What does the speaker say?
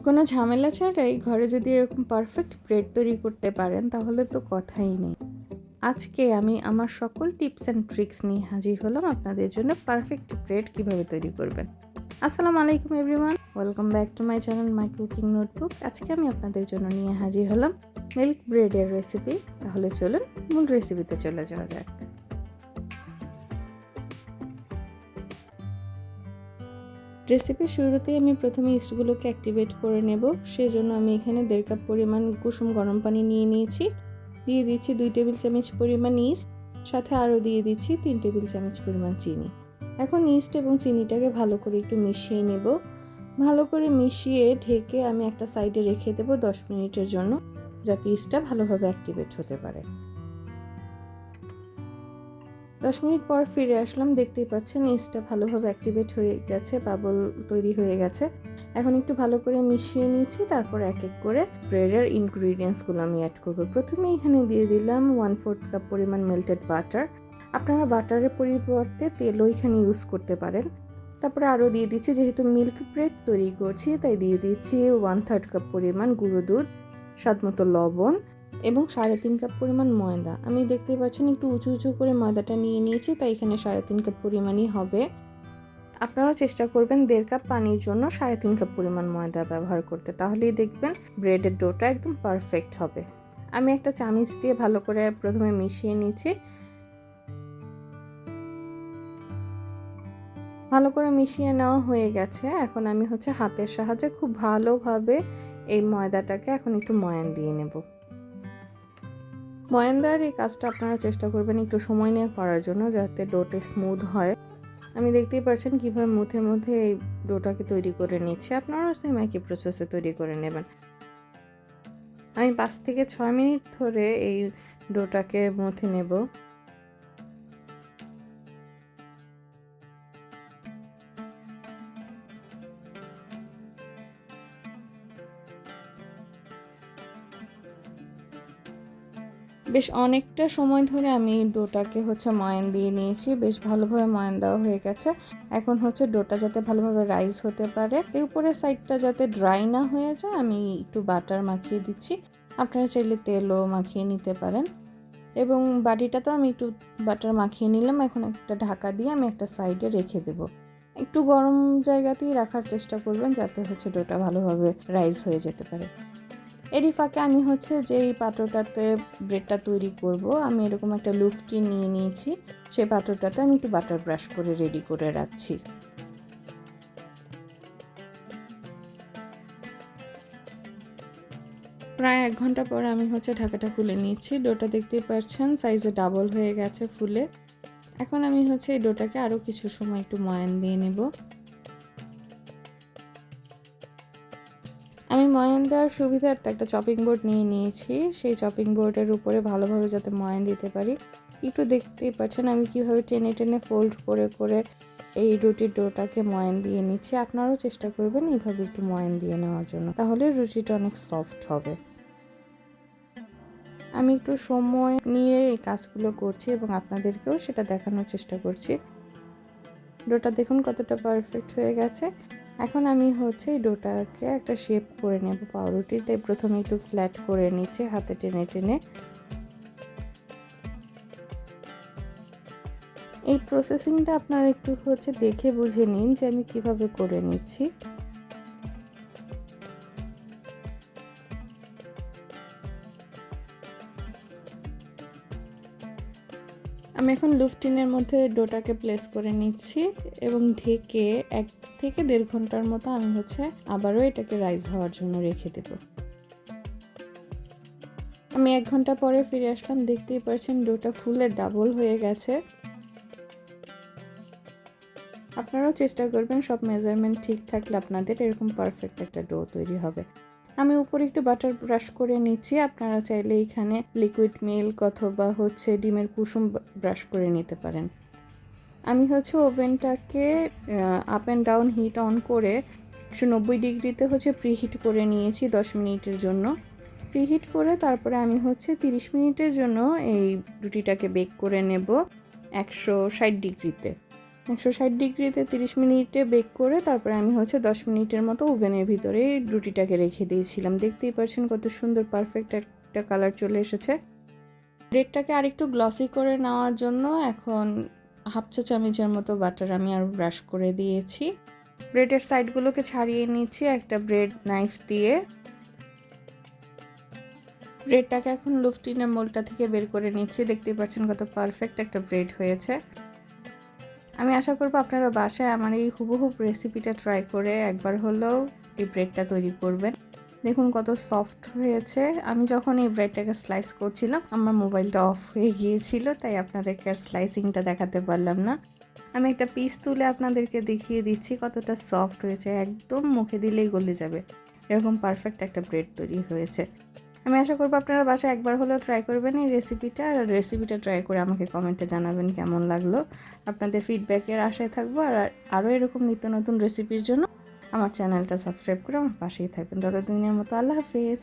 কোনো ঝামেলা ছাড়াই ঘরে যদি এরকম পারফেক্ট ব্রেড তৈরি করতে পারেন তাহলে তো কথাই নেই। আজকে আমি আমার সকল টিপস অ্যান্ড ট্রিক্স নিয়ে হাজির হলাম আপনাদের জন্য পারফেক্ট ব্রেড কিভাবে তৈরি করবেন। আসসালামু আলাইকুম everyone, welcome back to my channel my cooking notebook. আজকে আমি আপনাদের জন্য নিয়ে হাজির হলাম মিল্ক ব্রেডের রেসিপি। তাহলে চলুন মূল রেসিপিতে চলে যাওয়া যাক। রেসিপির শুরুতেই আমি প্রথমে ইস্টগুলোকে অ্যাক্টিভেট করে নেব। সেজন্য আমি এখানে 1.5 কাপ পরিমাণ কুসুম গরম পানি নিয়ে নিয়েছি। দিয়ে দিচ্ছি 2 টেবিল চামচ পরিমাণ ইস্ট, সাথে আরও দিয়ে দিচ্ছি 3 টেবিল চামচ পরিমাণ চিনি। এখন ইস্ট এবং চিনিটাকে ভালো করে একটু মিশিয়ে নেব। ভালো করে মিশিয়ে ঢেকে আমি একটা সাইডে রেখে দেব 10 মিনিটের জন্য, যাতে ইস্টটা ভালোভাবে অ্যাক্টিভেট হতে পারে। 10 মিনিট পর ফিরে আসলাম। দেখতেই পাচ্ছেন ইস্টটা ভালোভাবে অ্যাক্টিভেট হয়ে গেছে, বাবল তৈরি হয়ে গেছে। এখন একটু ভালো করে মিশিয়ে নিচ্ছি, তারপর এক এক করে ব্রেডের ইনগ্রিডিয়েন্টসগুলো আমি অ্যাড করব। প্রথমে এখানে দিয়ে দিলাম 1/4 কাপ পরিমাণ মেল্টেড বাটার। আপনারা বাটারের পরিবর্তে তেলও এখানে ইউজ করতে পারেন। তারপরে আরও দিয়ে দিচ্ছি, যেহেতু মিল্ক ব্রেড তৈরি করছি তাই দিয়ে দিচ্ছি 1/3 কাপ পরিমাণ গুঁড়ো দুধ, স্বাদমতো লবণ এবং 3.5 কাপ পরিমাণ ময়দা। আমি দেখতেই পাচ্ছেন একটু উঁচু উঁচু করে ময়দাটা নিয়ে নিয়েছি, তাই এখানে 3.5 কাপ পরিমাণই হবে। আপনারাও চেষ্টা করবেন 1.5 কাপ পানির জন্য 3.5 কাপ পরিমাণ ময়দা ব্যবহার করতে, তাহলেই দেখবেন ব্রেডের ডোটা একদম পারফেক্ট হবে। আমি একটা চামচ দিয়ে ভালো করে প্রথমে মিশিয়ে নিচ্ছি। ভালো করে মিশিয়ে নেওয়া হয়ে গেছে। এখন আমি হাতের সাহায্যে খুব ভালোভাবে এই ময়দাটাকে এখন একটু ময়ান দিয়ে নেব। ময়ান দেওয়ার এই কাজটা আপনারা চেষ্টা করবেন একটু সময় নিয়ে করার জন্য, যাতে ডোটা স্মুথ হয়। আমি দেখতেই পাচ্ছেন কীভাবে মুথে মুথে এই ডোটাকে তৈরি করে নিচ্ছি। আপনারাও সেম একই প্রসেসে তৈরি করে নেবেন। আমি 5 থেকে 6 মিনিট ধরে এই ডোটাকে মুথে নেব। বেশ অনেকটা সময় ধরে আমি ডোটাকে ময়ান দিয়ে নিয়েছি। বেশ ভালোভাবে ময়ান দেওয়া হয়ে গেছে। এখন ডোটা যাতে ভালোভাবে রাইজ হতে পারে, এই উপরের সাইডটা যাতে ড্রাই না হয়ে যায়, আমি একটু বাটার মাখিয়ে দিচ্ছি। আপনারা চাইলে তেলও মাখিয়ে নিতে পারেন। এবং বাটিটাতেও আমি একটু বাটার মাখিয়ে নিলাম। এখন একটা ঢাকা দিয়ে আমি একটা সাইডে রেখে দেব। একটু গরম জায়গাতেই রাখার চেষ্টা করবেন, যাতে ডোটা ভালোভাবে রাইজ হয়ে যেতে পারে। এরই ফাঁকে আমি যেই পাত্রটাতে ব্রেডটা তৈরি করব, আমি এরকম একটা লুফটি নিয়ে নিয়েছি। সেই পাত্রটাতে আমি একটু বাটার ব্রাশ করে রেডি করে রাখছি। প্রায় 1 ঘন্টা পরে আমি ঢাকাটা খুলে নিয়েছি। ডোটা দেখতেই পাচ্ছেন সাইজে ডাবল হয়ে গেছে ফুলে। এখন আমি এই ডোটাকে আরও কিছু সময় একটু ময়ান দিয়ে নেব। আমি ময়ান দেওয়ার সুবিধার্থে একটা চপিং বোর্ড নিয়ে নিয়েছি। সেই চপিং বোর্ডের উপরে ভালোভাবে যাতে ময়ান দিতে পারি, একটু দেখতেই পাচ্ছেন আমি কিভাবে টেনে টেনে ফোল্ড করে করে এই রুটির ডোটাকে ময়ান দিয়ে নিচ্ছি। আপনারাও চেষ্টা করবেন এইভাবে একটু ময়ান দিয়ে নেওয়ার জন্য, তাহলে রুটিটা অনেক সফট হবে। আমি একটু সময় নিয়ে এই কাজগুলো করছি এবং আপনাদেরকেও সেটা দেখানোর চেষ্টা করছি। ডোটা দেখুন কতটা পারফেক্ট হয়ে গেছে। এখন আমি এই ডোটাকে একটা শেপ করে নেব পাউরুটির, তাই প্রথমে একটু ফ্ল্যাট করে নিচ্ছি হাতে টেনে টেনে। এই প্রসেসিংটা আপনারা একটু দেখে বুঝে নিন যে আমি কিভাবে করে নিচ্ছি। আমি এখন লুফটিনের মধ্যে ডোটাকে প্লেস করে নিচ্ছি এবং ঢেকে 1 থেকে 1.5 ঘন্টার মতো আমি আবারও এটাকে রাইজ হওয়ার জন্য রেখে দেব। আমি 1 ঘন্টা পরে ফিরে আসলাম। দেখতেই পাচ্ছেন ডোটা ফুলে ডাবল হয়ে গেছে। আপনারাও চেষ্টা করবেন সব মেজারমেন্ট ঠিক থাকলে আপনাদের এরকম পারফেক্ট একটা ডো তৈরি হবে। আমি উপরে একটু বাটার ব্রাশ করে নিচ্ছি। আপনারা চাইলে এখানে লিকুইড মিল্ক অথবা ডিমের কুসুম ব্রাশ করে নিতে পারেন। আমি ওভেনটাকে up and down heat on করে 190 ডিগ্রিতে প্রিহিট করে নিয়েছি 10 মিনিটের জন্য। প্রিহিট করে তারপরে আমি 30 মিনিটের জন্য এই রুটিটাকে বেক করে নেব 160 ডিগ্রিতে। 160 ডিগ্রিতে 30 মিনিটে বেক করে তারপরে আমি 10 মিনিটের মতো ওভেনের ভিতরে রুটিটাকে রেখে দিয়েছিলাম। দেখতেই পাচ্ছেন কত সুন্দর পারফেক্ট একটা কালার চলে এসেছে। ব্রেডটাকে আরেকটু গ্লসি করে নেওয়ার জন্য এখন হাফ চা চামচের মতো বাটার আমি আর ব্রাশ করে দিয়েছি। ব্রেডের সাইডগুলোকে ছাড়িয়ে নিচ্ছি একটা ব্রেড নাইফ দিয়ে। ব্রেডটাকে এখন লুফটিনের মোলটা থেকে বের করে নিচ্ছি। দেখতেই পাচ্ছেন কত পারফেক্ট একটা ব্রেড হয়েছে। আমি আশা করব আপনারা বাসায় আমার এই হুবহুব রেসিপিটা ট্রাই করে একবার হলেও এই ব্রেডটা তৈরি করবেন। দেখুন কত সফট হয়েছে। আমি যখন এই ব্রেডটাকে স্লাইস করছিলাম আমার মোবাইলটা অফ হয়ে গিয়েছিল, তাই আপনাদেরকে আর স্লাইসিংটা দেখাতে পারলাম না। আমি একটা পিস তুলে আপনাদেরকে দেখিয়ে দিচ্ছি কতটা সফট হয়েছে, একদম মুখে দিলেই গলে যাবে, এরকম পারফেক্ট একটা ব্রেড তৈরি হয়েছে। আমি আশা করব আপনারা বাসায় একবার হলেও ট্রাই করবেন এই রেসিপিটা, আর রেসিপিটা ট্রাই করে আমাকে কমেন্টে জানাবেন কেমন লাগলো। আপনাদের ফিডব্যাকের আশায় থাকবো। আর আরও এরকম নিত্য নতুন রেসিপির জন্য আমার চ্যানেলটা সাবস্ক্রাইব করে আমার পাশেই থাকবেন। ততদিনের মতো আল্লাহ হাফেজ।